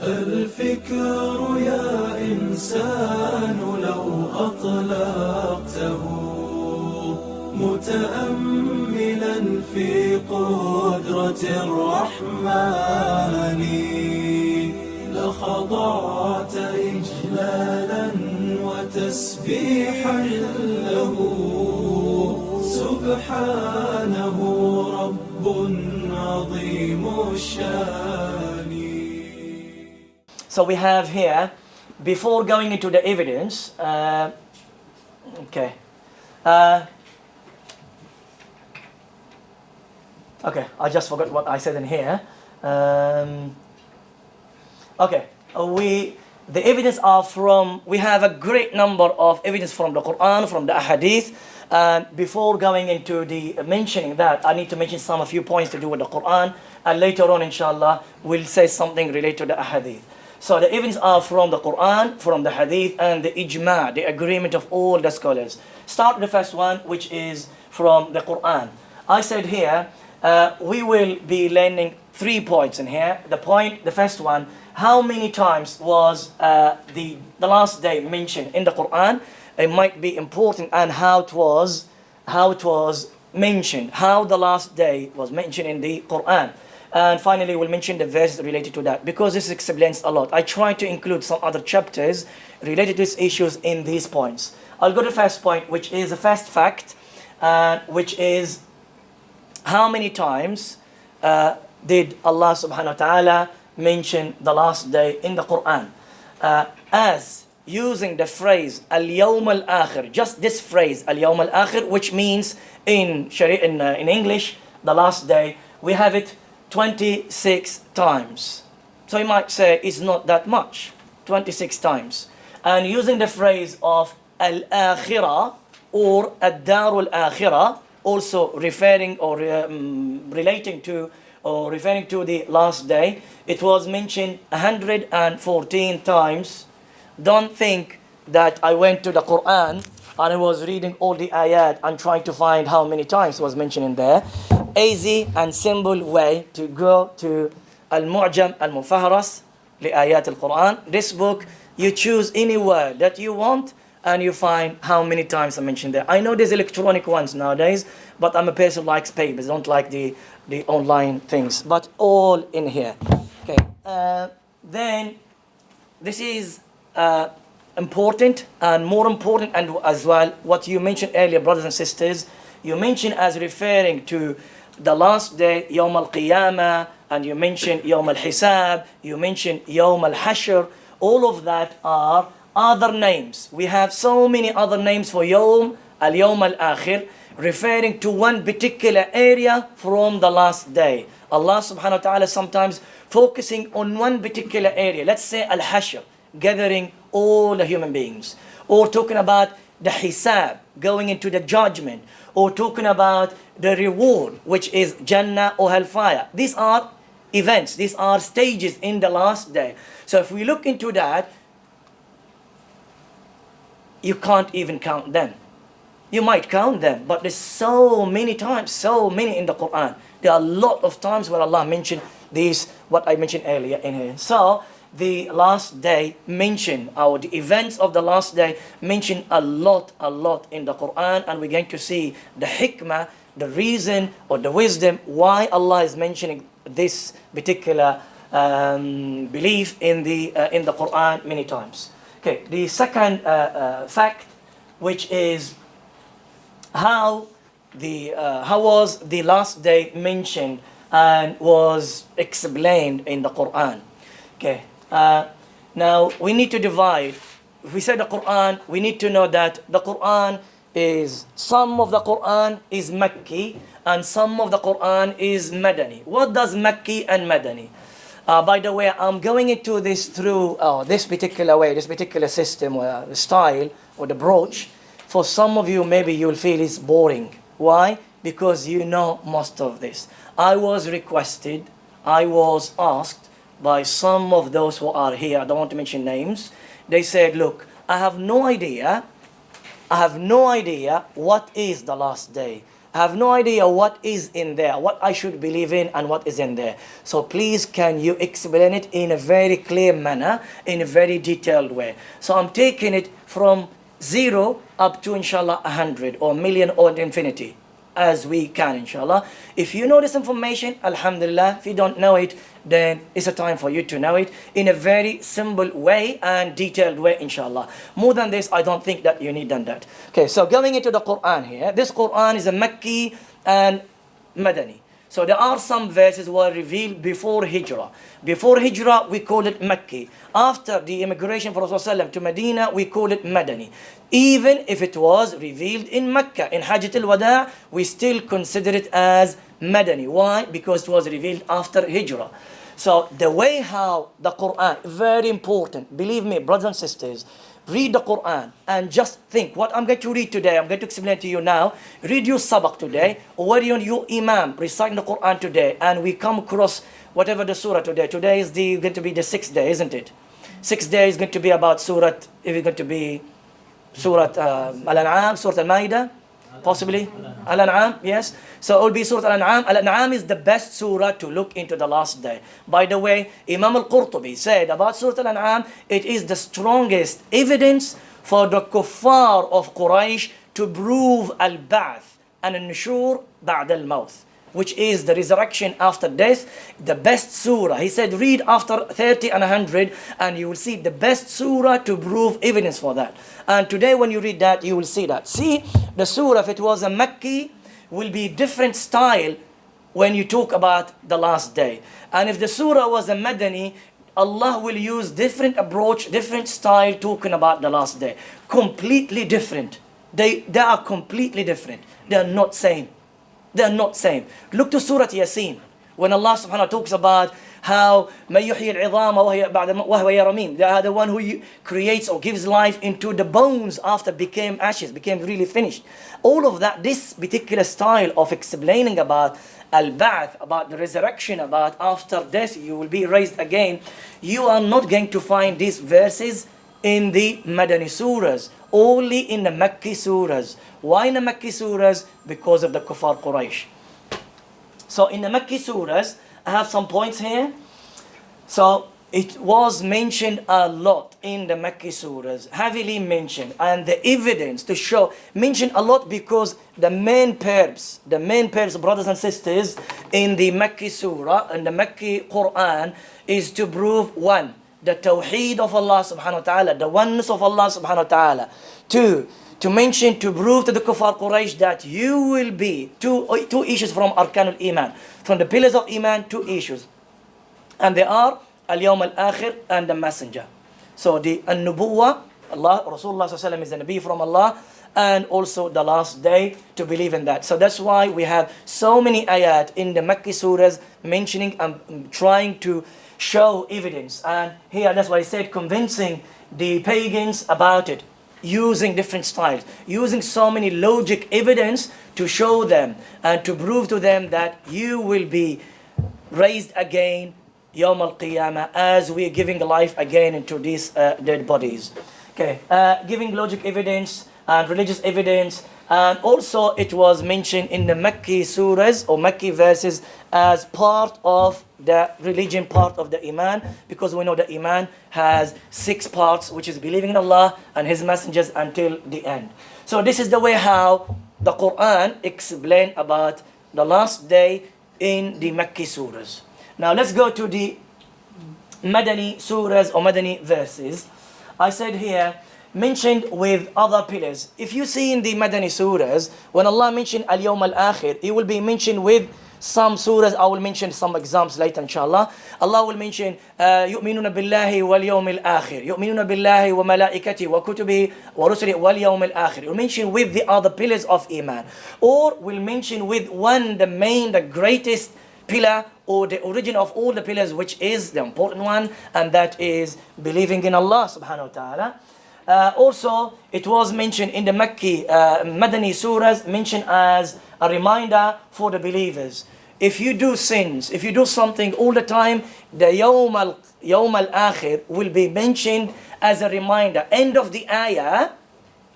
الفكر يا إنسان لو أطلقته متأملا في قدرة الرحمن لخضعت إجلالا وتسبيحا له سبحانه رب عظيم الشان. So we have here, before going into the evidence, okay, I just forgot what I said in here. The evidence are from, we have a great number of evidence from the Quran, from the Ahadith. And before going into the mentioning that, I need to mention a few points to do with the Quran. And later on, inshallah, we'll say something related to the Ahadith. So the evidence are from the Quran, from the Hadith, and the Ijma', the agreement of all the scholars. Start with the first one, which is from the Quran. I said here, we will be learning 3 points in here. The first one, how many times was the last day mentioned in the Quran? It might be important, and how it was mentioned, how the last day was mentioned in the Quran. And finally, we'll mention the verse related to that, because this explains a lot. I try to include some other chapters related to these issues in these points. I'll go to the first point, which is the first fact, which is how many times did Allah subhanahu wa ta'ala mention the last day in the Quran? As using the phrase al-yawm al-akhir, just this phrase al-yawm al-akhir, which means in English, the last day, we have it 26 times. So you might say it's not that much, 26 times. And using the phrase of al-akhirah or ad-dar al-akhirah, also referring or relating to or referring to the last day, it was mentioned 114 times. Don't think that I went to the Quran and I was reading all the ayat and trying to find how many times it was mentioned in there. Easy and simple way to go to Al-Mu'jam Al-Mufahras li Ayat Al-Quran. This book, you choose any word that you want and you find how many times I mentioned there. I know there's electronic ones nowadays, but I'm a person who likes papers, don't like the online things, but all in here. Okay. Then this is important, and more important, and as well what you mentioned earlier, brothers and sisters, you mentioned as referring to the last day, Yawm al-Qiyamah, and you mentioned Yawm al-Hisab, you mentioned Yawm al-Hashr. All of that are other names. We have so many other names for Yawm al-Akhir, referring to one particular area from the last day. Allah subhanahu wa ta'ala sometimes focusing on one particular area. Let's say al-Hashr, gathering all the human beings, or talking about the Hisab, going into the judgment, or talking about the reward, which is Jannah or Hellfire. These are events, these are stages in the last day. So if we look into that, you can't even count them. You might count them, but there's so many times, so many in the Quran. There are a lot of times where Allah mentioned these, what I mentioned earlier in here. So the last day mentioned, or the events of the last day mentioned a lot in the Quran, and we're going to see the hikmah, the reason or the wisdom why Allah is mentioning this particular belief in the Quran many times. Okay, the second fact, which is how was the last day mentioned and was explained in the Quran. Okay. Now we need to divide. If we say the Quran, we need to know that the Quran is, some of the Quran is Makki and some of the Quran is Madani. What does Makki and Madani? By the way, I'm going into this through this particular way, this particular system or style or the approach. For some of you, maybe you'll feel it's boring. Why? Because you know most of this. I was asked by some of those who are here, I don't want to mention names. They said, look, I have no idea what is the last day. I have no idea what is in there, what I should believe in and what is in there. So please can you explain it in a very clear manner, in a very detailed way. So I'm taking it from 0 up to inshallah 100 or million or infinity as we can inshallah. If you know this information, alhamdulillah. If you don't know it, then it's a time for you to know it in a very simple way and detailed way inshallah. More than this, I don't think that you need done that. Okay, so going into the Quran here, this Quran is a Makki and Madani. So there are some verses were revealed before Hijrah. Before Hijrah, we call it Makki. After the immigration for Rasulullah to Medina, we call it Madani. Even if it was revealed in Mecca, in Hajjat al-Wada, we still consider it as Madani. Why? Because it was revealed after Hijrah. So the way how the Quran, very important, believe me, brothers and sisters, read the Quran and just think what I'm going to read today, I'm going to explain to you now. Read your sabaq today, or your imam reciting the Quran today, and we come across whatever the surah today. Today is going to be the 6th day, isn't it? 6th day is going to be about surah, if it's going to be surah Al-An'am, surah Al-Ma'idah, possibly Al-An'am, yes. So it will be surah Al-An'am. Al-An'am is the best surah to look into the last day. By the way, Imam al-Qurtubi said about surah Al-An'am, it is the strongest evidence for the kuffar of Quraysh to prove al-ba'th and al-nushur ba'd al-mawth, which is the resurrection after death, the best surah. He said, read after 30 and 100, and you will see the best surah to prove evidence for that. And today when you read that, you will see that. See, the surah, if it was a Makki, will be different style when you talk about the last day. And if the surah was a Madani, Allah will use different approach, different style talking about the last day. Completely different. They are completely different. They are not same. They are not same. Look to Surah Yasin. When Allah subhanahu wa ta'ala talks about how مَن يُحْيِي الْعِظَامَ وَهُوَ يَرَمِيمٌ, they are the one who creates or gives life into the bones after became ashes, became really finished. All of that, this particular style of explaining about al-ba'th, about the resurrection, about after death you will be raised again, you are not going to find these verses in the Madani surahs, only in the Makki surahs. Why in the Makki surahs? Because of the Kuffar Quraysh. So in the Makki surahs, I have some points here. So it was mentioned a lot in the Makki surahs, heavily mentioned, and the evidence to show, mentioned a lot because the main purpose, brothers and sisters, in the Makki surah and the Makki Quran is to prove one, the tawheed of Allah subhanahu wa ta'ala, the oneness of Allah subhanahu wa ta'ala. Two, to mention, to prove to the Kuffar Quraysh that you will be two issues from Arkanul Iman, from the pillars of Iman, 2 issues. And they are Al-Yawm Al-Akhir and the Messenger. So the An-Nubuwwah, Allah, Rasulullah sallallahu alaihi wasallam is a Nabi from Allah, and also the last day, to believe in that. So that's why we have so many ayat in the Makki surahs mentioning and trying to show evidence. And here, that's why I said convincing the pagans about it, using different styles, using so many logic evidence to show them and to prove to them that you will be raised again Yawm al-Qiyamah, as we are giving life again into these dead bodies. Okay, giving logic evidence and religious evidence, and also it was mentioned in the Makki surahs or Makki verses as part of the religion, part of the Iman, because we know the Iman has 6 parts, which is believing in Allah and His messengers until the end. So this is the way how the Quran explained about the last day in the Makki surahs. Now let's go to the Madani surahs or Madani verses. I said here, mentioned with other pillars. If you see in the Madani surahs, when Allah mentioned Al-Yawm Al-Akhir, it will be mentioned with some surahs. I will mention some examples later inshallah. Allah will mention يؤمنون بالله واليوم الآخر, يؤمنون بالله وملائكته وكتبه ورسله واليوم الآخر. Will mention with the other pillars of Iman, or will mention with one, the main, the greatest pillar, or the origin of all the pillars, which is the important one, and that is believing in Allah subhanahu wa ta'ala. Also, it was mentioned in the Makki Madani surahs, mentioned as a reminder for the believers. If you do sins, if you do something all the time, the Yawm al-Akhir will be mentioned as a reminder. End of the ayah,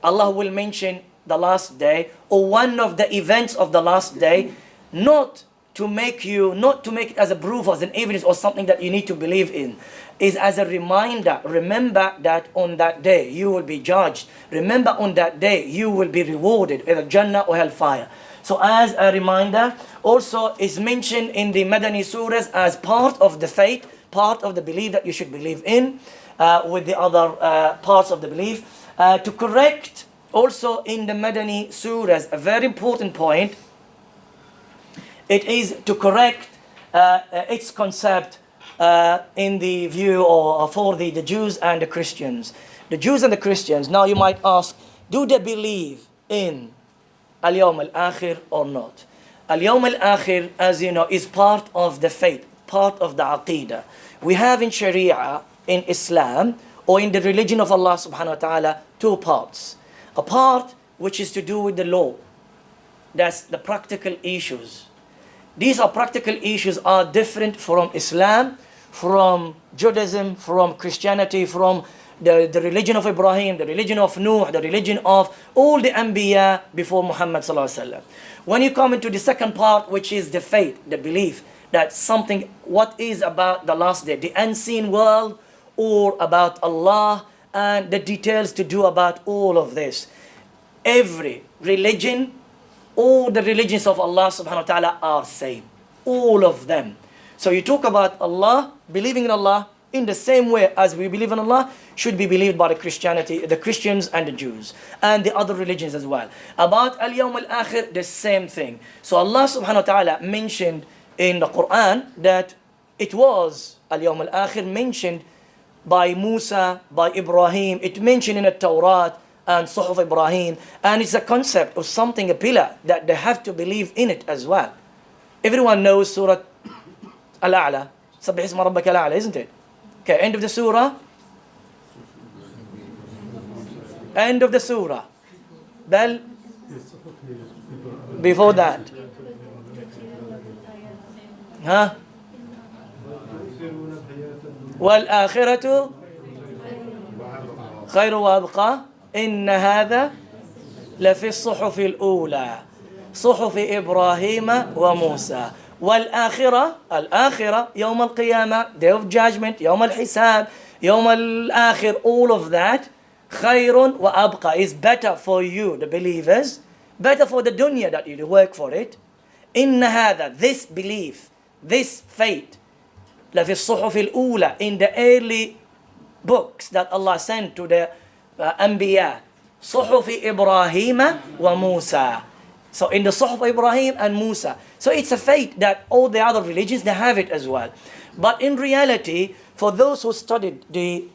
Allah will mention the last day, or one of the events of the last day, not to make it as a proof, as an evidence, or something that you need to believe in, is as a reminder. Remember that on that day you will be judged. Remember on that day you will be rewarded, either Jannah or hellfire. So as a reminder, also is mentioned in the Madani surahs as part of the faith, part of the belief that you should believe in, with the other parts of the belief. To correct also in the Madani surahs, a very important point, it is to correct its concept in the view or for the Jews and the Christians. The Jews and the Christians, now you might ask, do they believe in Al-Yawm al-Akhir or not? Al-Yawm al-Akhir, as you know, is part of the faith, part of the Aqidah. We have in Sharia, in Islam, or in the religion of Allah subhanahu wa ta'ala, two parts. A part which is to do with the law. That's the practical issues. These are practical issues are different from Islam, from Judaism, from Christianity, from the religion of Ibrahim, the religion of Nuh, the religion of all the Anbiya before Muhammad sallallahu alaihi wasallam. When you come into the second part, which is the faith, the belief that something, what is about the last day, the unseen world, or about Allah, and the details to do about all of this. Every religion, all the religions of Allah subhanahu wa ta'ala are same. All of them. So you talk about Allah, believing in Allah in the same way as we believe in Allah should be believed by the Christians and the Jews and the other religions as well. About Al-Yawm al-Akhir, the same thing. So Allah subhanahu wa ta'ala mentioned in the Quran that it was Al-Yawm al-Akhir mentioned by Musa, by Ibrahim. It mentioned in the Torah and Suhuf Ibrahim, and it's a concept of something, a pillar that they have to believe in it as well. Everyone knows Surah Al-A'la, Sabbih isma rabbaka al-A'la, isn't it? Okay, end of the surah. End of the surah. Bel, before that. Huh? وَالْآخِرَةُ خَيْرُ وَأَبْقَى إن هذا لفي الصحف الأولى صحف إبراهيم وموسى والآخرة الآخرة يوم القيامة, day of judgment, يوم الحساب, يوم الآخر, all of that خير وأبقى is better for you, the believers, better for the dunya that you work for it. إن هذا, this belief, this faith, لفي الصحف الأولى, in the early books that Allah sent to the Anbiya, Suhuf Ibrahim wa Musa. So in the Suhuf Ibrahim and Musa. So it's a faith that all the other religions, they have it as well. But in reality, for those who studied the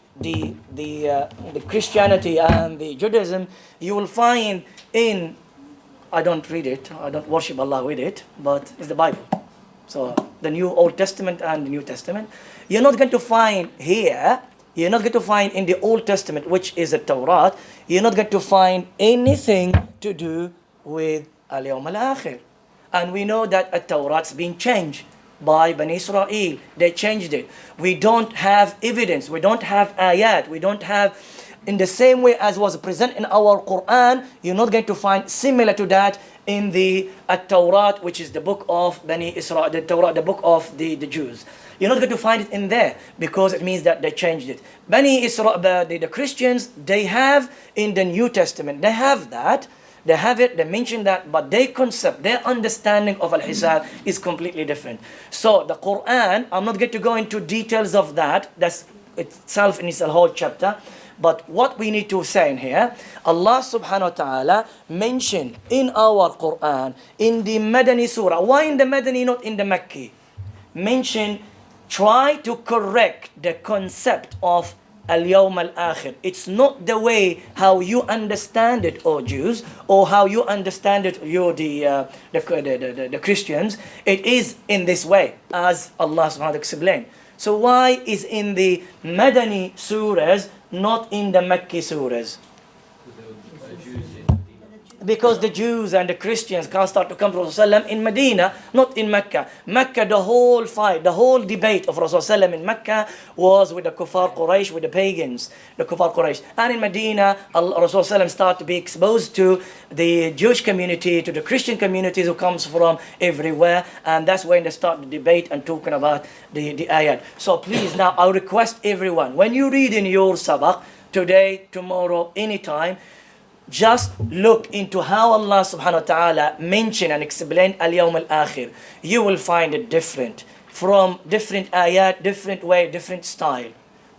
Christianity and the Judaism, you will find in, I don't read it, I don't worship Allah with it, but it's the Bible. So the New Old Testament and the New Testament. You're not going to find here, you're not going to find in the Old Testament, which is the Torah, you're not going to find anything to do with Al-Yawm al-Akhir. And we know that the Torah's been changed by Bani Israel. They changed it. We don't have evidence. We don't have ayat. We don't have, in the same way as was present in our Quran, you're not going to find similar to that in the Torah, which is the book of Bani Israel, the Torah, the book of the Jews. You're not going to find it in there because it means that they changed it. Bani Israel, the Christians, they have in the New Testament, they have that. They have it, they mention that, but their concept, their understanding of Al-Hisab is completely different. So the Quran, I'm not going to go into details of that. That's itself in its whole chapter. But what we need to say in here, Allah subhanahu wa ta'ala mentioned in our Quran, in the Madani surah, why in the Madani, not in the Makki? Mentioned, try to correct the concept of Al-Yawm al-Akhir. It's not the way how you understand it, O Jews, or how you understand it, you the Christians. It is in this way, as Allah subhanahu wa ta'ala explained. So why is in the Madani surahs, not in the Makki surahs? because the Jews and the Christians can't start to come to Rasulullah in Medina, not in Mecca. Mecca, the whole fight, the whole debate of Rasulullah in Mecca was with the Kuffar Quraysh, with the pagans, the Kuffar Quraysh. And in Medina, Rasulullah started to be exposed to the Jewish community, to the Christian communities who comes from everywhere. And that's when they start the debate and talking about the ayat. So please now, I request everyone, when you read in your sabaq, today, tomorrow, anytime, just look into how Allah subhanahu wa ta'ala mention and explain al-yawm al-akhir. You will find it different. From different ayat, different way, different style.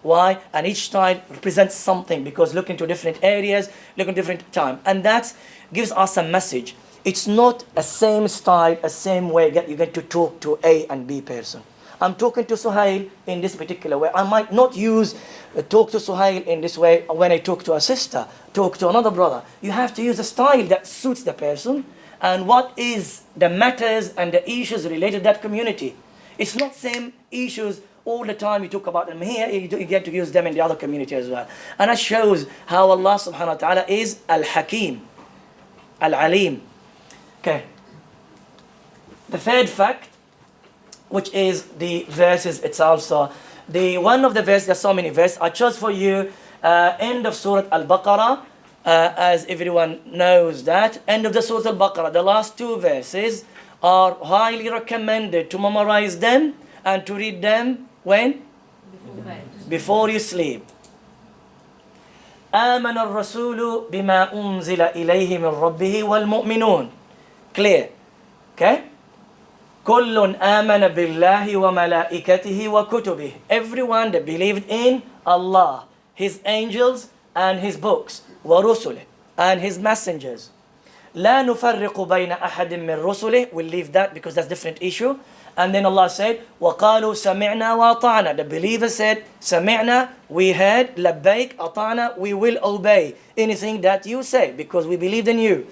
Why? And each style represents something, because look into different areas, look in different time. And that gives us a message. It's not a same style, a same way you're going to talk to A and B person. I'm talking to Suhail in this particular way. I might not talk to Suhail in this way when I talk to a sister, talk to another brother. You have to use a style that suits the person and what is the matters and the issues related to that community. It's not same issues all the time you talk about them here, you get to use them in the other community as well. And that shows how Allah subhanahu wa ta'ala is Al-Hakim, Al-Alim. Okay. The third fact, which is the verses itself. So one of the verses, there's so many verses. I chose for you end of Surah Al-Baqarah, as everyone knows that. End of the Surah Al-Baqarah, the last two verses are highly recommended to memorize them and to read them when? Before you sleep. آمن الرسول بما أنزل إليه من ربه والمؤمنون. Clear. Okay? كل آمن بالله وملائكته وكتبه. Everyone that believed in Allah, His angels and His books, ورسله, and His messengers. لا نفرق بين أحد من رسله. We'll leave that because that's a different issue. And then Allah said, وقالوا سمعنا وأطعنا. The believers said, سمعنا, we heard, لبيك, أطعنا, we will obey anything that you say because we believed in you.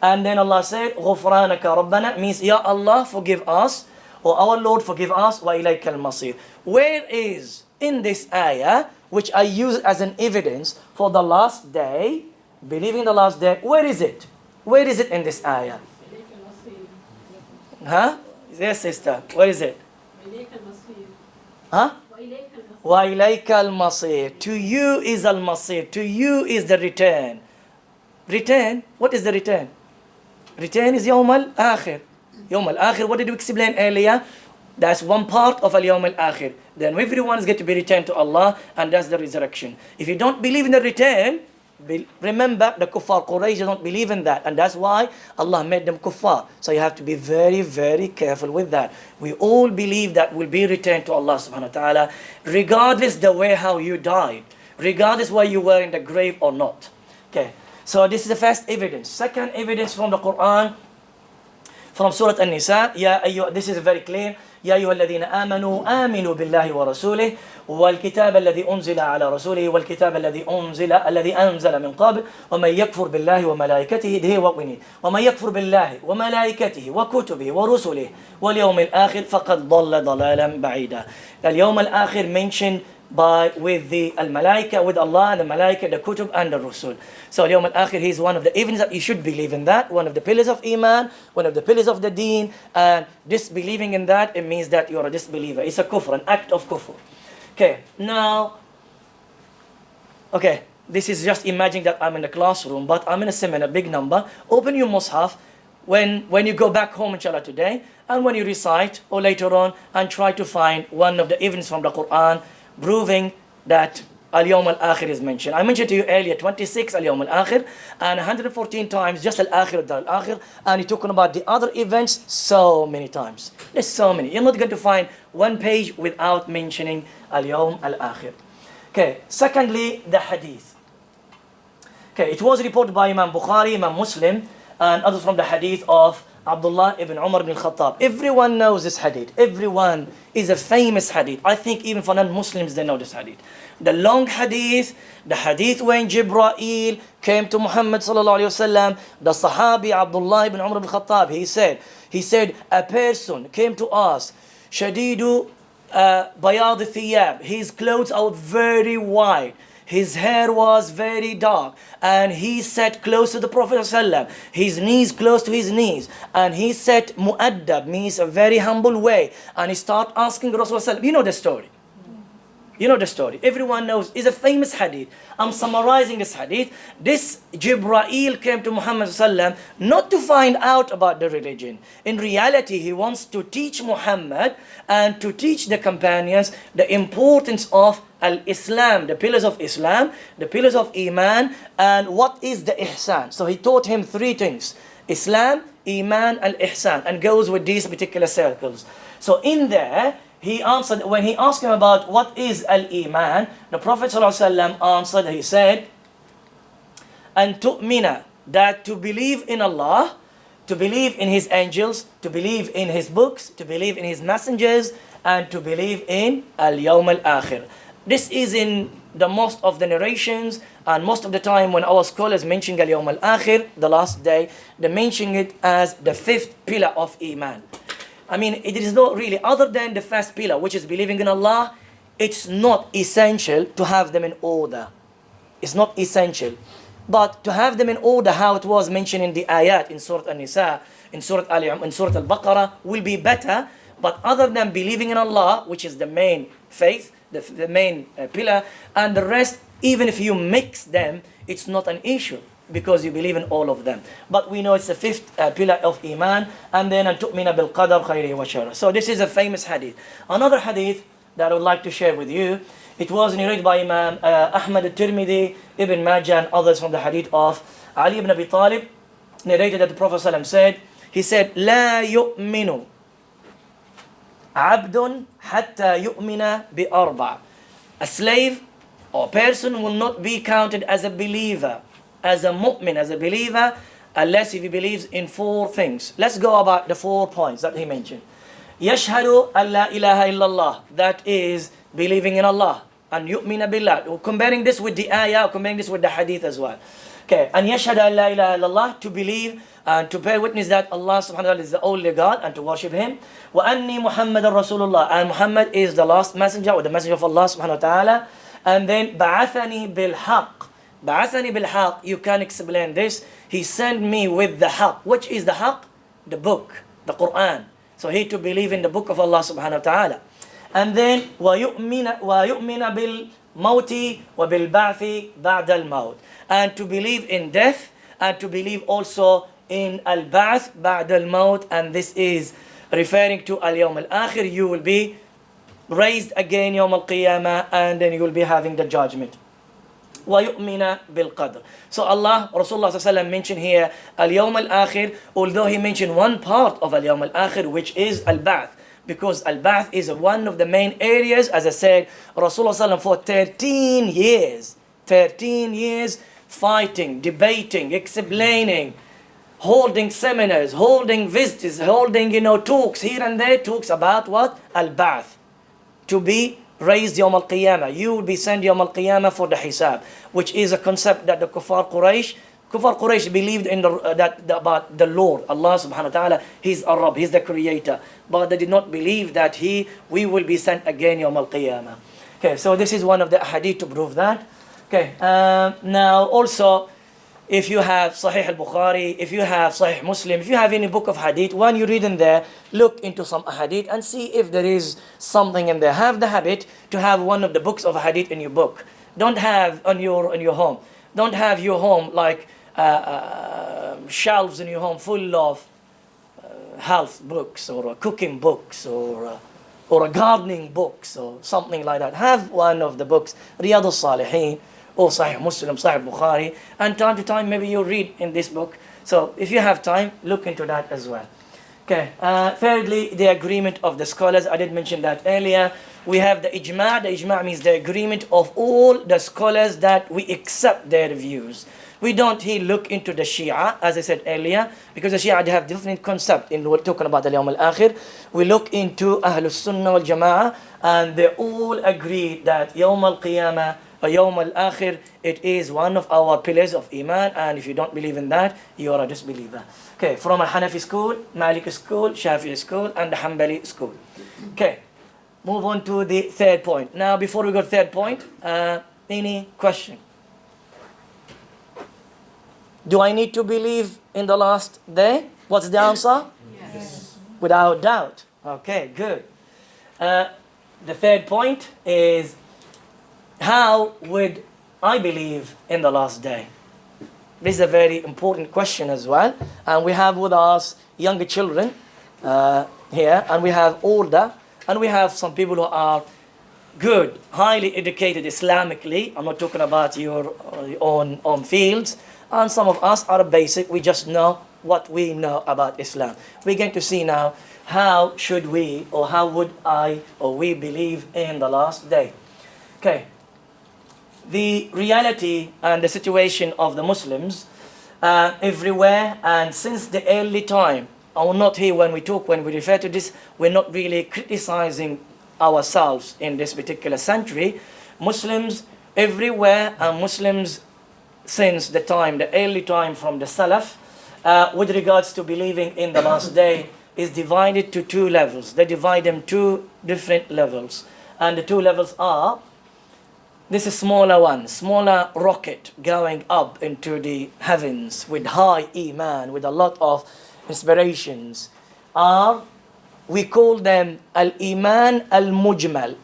And then Allah said, غفرانك ربنا, means, Ya Allah, forgive us, or our Lord, forgive us, وإليك المصير. Where is, in this ayah, which I use as an evidence for the last day, believing the last day, where is it? Where is it in this ayah? Huh? Yes, sister, where is it? Huh? وإليك المصير. To you is al-masir. To you is the return. Return? What is the return? Return is Yawm al-Akhir. Yawm al-Akhir, what did we explain earlier? That's one part of al-Yawm al-Akhir. Then everyone is going to be returned to Allah, and that's the resurrection. If you don't believe in the return, remember the Kuffar Quraysh don't believe in that, and that's why Allah made them Kuffar. So you have to be very, very careful with that. We all believe that we'll be returned to Allah subhanahu wa ta'ala, regardless the way how you died, regardless where you were in the grave or not. Okay. So this is the first evidence. Second evidence from the Quran, from Surah An-Nisa. This is very clear. يا أيها الذين آمنوا آمنوا بالله ورسوله والكتاب الذي أنزل على رسوله والكتاب الذي أنزل من قبل ومن يكفر بالله وملائكته. This is what we need. ومن يكفر بالله وملائكته وكتبه ورسله واليوم الآخر فقد ضل ضلالا بعيدا. اليوم الآخر mentioned with the al-malaika, with Allah and the malaika, the kutub and the rusul. So al-yawm al-akhir, he is one of the evidence that you should believe in that, one of the pillars of iman, one of the pillars of the deen, and disbelieving in that, it means that you are a disbeliever. It's a kufr, an act of kufr. Okay, now, this is just imagining that I'm in a classroom, but I'm in a seminar, big number. Open your mushaf when you go back home, inshallah, today, and when you recite, or later on, and try to find one of the evidence from the Quran proving that Al-Yawm Al-Akhir is mentioned. I mentioned to you earlier 26 Al-Yawm Al-Akhir and 114 times just Al-Akhir, Al-Akhir, and you're talking about the other events so many times. There's so many. You're not going to find one page without mentioning Al-Yawm Al-Akhir. Okay, secondly, the hadith. Okay, it was reported by Imam Bukhari, Imam Muslim, and others from the hadith of Abdullah ibn Umar ibn al-Khattab. Everyone knows this hadith. Everyone is a famous hadith. I think even for non-Muslims they know this hadith. The long hadith, the hadith when Jibreel came to Muhammad sallallahu alayhi wasallam, the Sahabi Abdullah ibn Umar ibn al-Khattab, he said, a person came to us, shadidu bayad thiyab, his clothes are very wide, His hair was very dark, and he sat close to the Prophet ﷺ, his knees close to his knees, and he sat mu'addab, means a very humble way, and he started asking Rasulullah ﷺ. You know the story. You know the story. Everyone knows. It's a famous hadith. I'm summarizing this hadith. This Jibreel came to Muhammad ﷺ not to find out about the religion. In reality, he wants to teach Muhammad and to teach the companions the importance of al-Islam, the pillars of Islam, the pillars of Iman, and what is the Ihsan. So he taught him three things: Islam, Iman, and Ihsan, and goes with these particular circles. So in there, he answered, when he asked him about what is al-Iman, the Prophet ﷺ answered, he said, "And tu'mina," that to believe in Allah, to believe in His angels, to believe in His books, to believe in His messengers, and to believe in al-Yawm al-Akhir. This is in the most of the narrations, and most of the time when our scholars mention al-Yawm al-Akhir, the last day, they mention it as the fifth pillar of Iman. I mean, it is not really, other than the first pillar, which is believing in Allah, it's not essential to have them in order. It's not essential. But to have them in order, how it was mentioned in the ayat, in Surah An-Nisa, in Surah Al-Baqarah, will be better. But other than believing in Allah, which is the main faith, the main pillar, and the rest, even if you mix them, it's not an issue, because you believe in all of them. But we know it's the fifth pillar of Iman, and then أَن تُؤْمِنَ بِالْقَدَرِ خَيْرِهِ وَشَرِهِ. So this is a famous hadith. Another hadith that I would like to share with you, it was narrated by Imam Ahmad al-Tirmidhi, Ibn Majah, and others from the hadith of Ali ibn Abi Talib, narrated that the Prophet ﷺ said, he said, "لَا يُؤْمِنُ عَبْدٌ حَتَّى يُؤْمِنَ بِأَرْبَعٍ." A slave or person will not be counted as a believer, as a mu'min, as a believer, unless if he believes in four things. Let's go about the 4 points that he mentioned. يَشْهَدُ أَن لَا إِلَهَ إِلَّا اللَّهِ, that is believing in Allah. And يُؤْمِنَ بِاللَّهِ, comparing this with the ayah, comparing this with the hadith as well. Okay, and يَشْهَدَ أَن لَا إِلَهَ إِلَّا اللَّهِ, to believe and to bear witness that Allah subhanahu wa ta'ala is the only God, and to worship Him. وَأَنِّي مُحَمَّدًا رَسُولُ اللَّهِ, and Muhammad is the last messenger, or the messenger of Allah subhanahu wa ta'ala. And then بَعَثَنِي بِالْحَقِّ, بَعَثَنِي بِالْحَقِّ, you can explain this. He sent me with the haqq. Which is the haqq? The book, the Quran. So he to believe in the book of Allah subhanahu wa ta'ala. And then وَيُؤْمِنَ بِالْمَوْتِ وَبِالْبَعْثِ بَعْدَ الْمَوْتِ, and to believe in death, and to believe also in al-ba'th ba'd al-maut, and this is referring to al-yawm al-akhir. You will be raised again yawm al-qiyamah, and then you will be having the judgment. وَيُؤْمِنَ بِالْقَدْرِ. So Allah, Rasulullah ﷺ mentioned here al-yawm al-akhir, although he mentioned one part of al-yawm al-akhir, which is al-ba'th, because al-ba'th is one of the main areas. As I said, Rasulullah ﷺ for 13 years fighting, debating, explaining, holding seminars, holding visits, holding talks here and there, talks about what? Al-ba'th, to be raised Yawm al-Qiyamah. You will be sent Yawm al-Qiyamah for the hisab, which is a concept that the Kuffar Quraysh believed in about the Lord, Allah subhanahu wa ta'ala. He's Ar-Rabb, He's the Creator. But they did not believe that we will be sent again Yawm al-Qiyamah. Okay, so this is one of the hadith to prove that. Okay, now also, if you have Sahih al-Bukhari, if you have Sahih Muslim, if you have any book of hadith, when you read in there, look into some hadith and see if there is something in there. Have the habit to have one of the books of hadith in your book. Don't have on your home. Don't have your home like shelves in your home full of health books or cooking books or a gardening books or something like that. Have one of the books, Riyadh al-Salihin, or Sahih Muslim, Sahih Bukhari, and time to time maybe you read in this book. So if you have time, look into that as well. Okay. Thirdly, the agreement of the scholars. I did mention that earlier. We have the ijma'. The ijma' means the agreement of all the scholars that we accept their views. We don't look into the Shia, as I said earlier, because the Shia, they have different concept in we're talking about the Yawm al-Akhir. We look into Ahlus Sunnah wal Jama'ah, and they all agree that Yawm al-Qiyamah, Yawm al-Akhir, it is one of our pillars of Iman, and if you don't believe in that, you are a disbeliever. Okay, from a Hanafi school, Maliki school, Shafi'i school, and the Hanbali school. Okay, move on to the third point. Now, before we go to third point, Any question? Do I need to believe in the last day? What's the answer? Yes. Without doubt. Okay, good. The third point is, how would I believe in the last day? This is a very important question as well. And we have with us younger children here, and we have older, and we have some people who are good, highly educated Islamically. I'm not talking about your own fields. And some of us are basic. We just know what we know about Islam. We're going to see now, how should we, or how would I or we believe in the last day? Okay. The reality and the situation of the Muslims everywhere, and since the early time, I will not here when we refer to this, we're not really criticizing ourselves in this particular century. Muslims everywhere, and Muslims since the early time from the Salaf, with regards to believing in the last day, is divided to two levels. They divide them two different levels. And the two levels are, this is smaller one, smaller rocket going up into the heavens with high iman, with a lot of inspirations, are, we call them al-iman al-mujmal,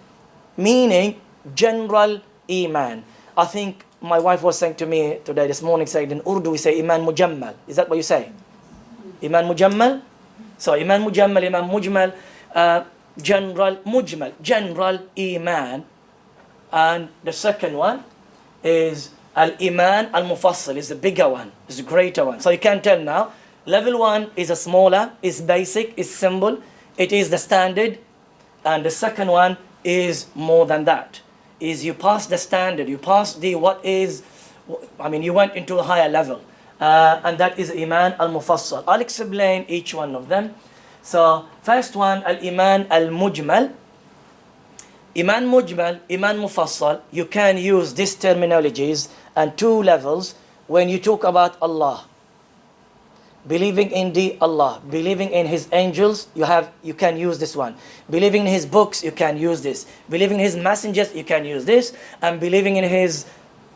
meaning general iman. I think my wife was saying to me today, this morning, saying in Urdu we say iman mujammal. Is that what you say? Iman mujammal? So iman mujammal, iman mujmal, general mujmal, general iman. And the second one is al-iman al-mufassal, is the bigger one, is the greater one. So you can tell now, level one is a smaller, is basic, is simple, it is the standard. And the second one is more than that. Is you pass the standard, you pass the you went into a higher level. And that is Iman al-Mufassal. I'll explain each one of them. So, first one, al-Iman al-Mujmal. Iman Mujmal, Iman Mufassal, you can use these terminologies and two levels when you talk about Allah. Believing in the Allah, believing in His angels, you can use this one. Believing in His books, you can use this. Believing in His messengers, you can use this. And believing in His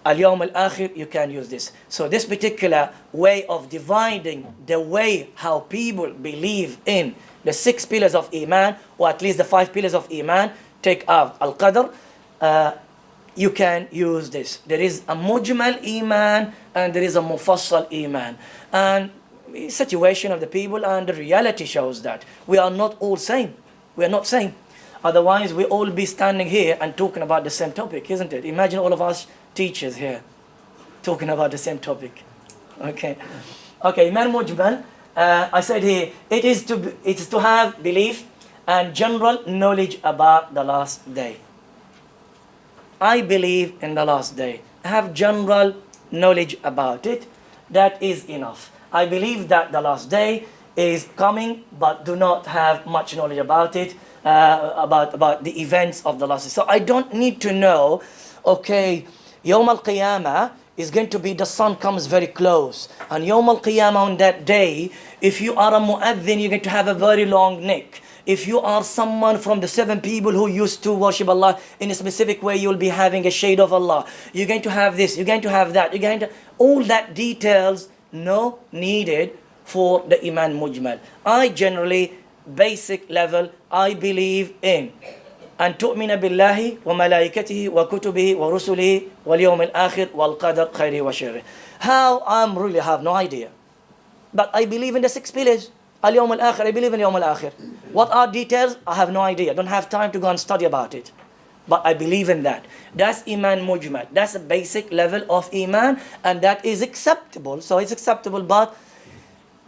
al-Yawm al-Akhir, you can use this. So this particular way of dividing the way how people believe in the 6 pillars of Iman, or at least the 5 pillars of Iman, take out al-Qadr, you can use this. There is a Mujmal Iman and there is a Mufassal Iman. And the situation of the people and the reality shows that we are not all same. We are not same. Otherwise, we all be standing here and talking about the same topic, isn't it? Imagine all of us teachers here talking about the same topic. Okay, Iman Mujmal. I said here, it's to have belief and general knowledge about the last day. I believe in the last day. I have general knowledge about it. That is enough. I believe that the last day is coming, but do not have much knowledge about it, about the events of the last day. So I don't need to know, okay, Yawm al-Qiyamah is going to be, the sun comes very close. And Yawm al-Qiyamah on that day, if you are a mu'adhin, you're going to have a very long neck. If you are someone from the 7 people who used to worship Allah in a specific way, you'll be having a shade of Allah. You're going to have this, you're going to have that, all that details, no needed for the Iman Mujmal. I generally, basic level, I believe in أن تؤمن بالله وملائكته وكتبه ورسله واليوم الآخر والقدر خيره وشره. How? I really have no idea. But I believe in the 6 pillars. Al-Yawm al-Akhir, I believe in Yawm al-Akhir. What are details? I have no idea. I don't have time to go and study about it. But I believe in that. That's Iman Mujmal. That's a basic level of Iman, and that is acceptable. So it's acceptable, but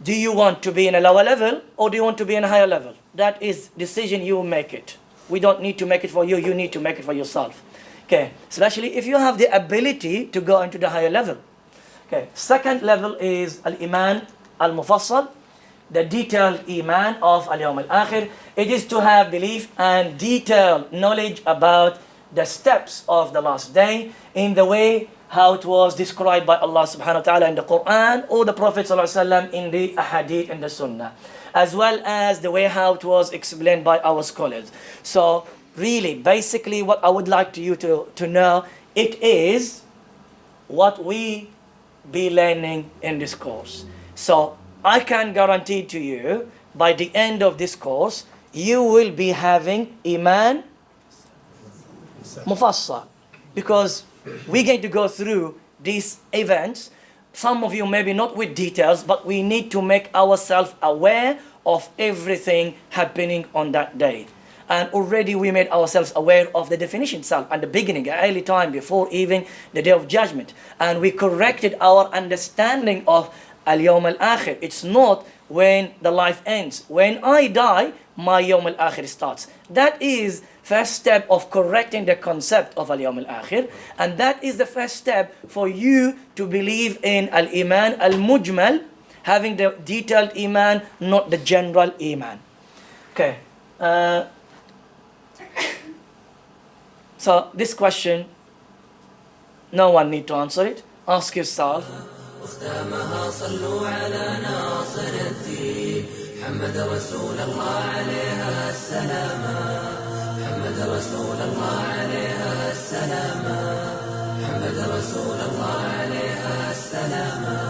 do you want to be in a lower level or do you want to be in a higher level? That is decision, you make it. We don't need to make it for you. You need to make it for yourself. Okay, especially if you have the ability to go into the higher level. Okay, second level is Al-Iman Al-Mufassal, the detailed Iman of Al-Yawm al-Akhir. It is to have belief and detailed knowledge about the steps of the last day in the way how it was described by Allah subhanahu wa ta'ala in the Quran or the Prophet sallallahu alaihi wasallam in the Ahadith and the Sunnah, as well as the way how it was explained by our scholars. So really, basically what I would like you to know it is what we be learning in this course. So I can guarantee to you, by the end of this course, you will be having Iman Mufassal. Because we're going to go through these events. Some of you maybe not with details, but we need to make ourselves aware of everything happening on that day. And already we made ourselves aware of the definition itself at the beginning, early time, before even the day of judgment. And we corrected our understanding of al-yawm al-akhir. It's not when the life ends. When I die, my yawm al-akhir starts. That is first step of correcting the concept of al-yawm al-akhir. And that is the first step for you to believe in al-iman al-mujmal, having the detailed iman, not the general iman. Okay. So this question, no one need to answer it. Ask yourself. اختامها صلوا على ناصر الدين حمد رسول الله عليها السلام حمد رسول الله عليها السلام حمد رسول الله عليها السلام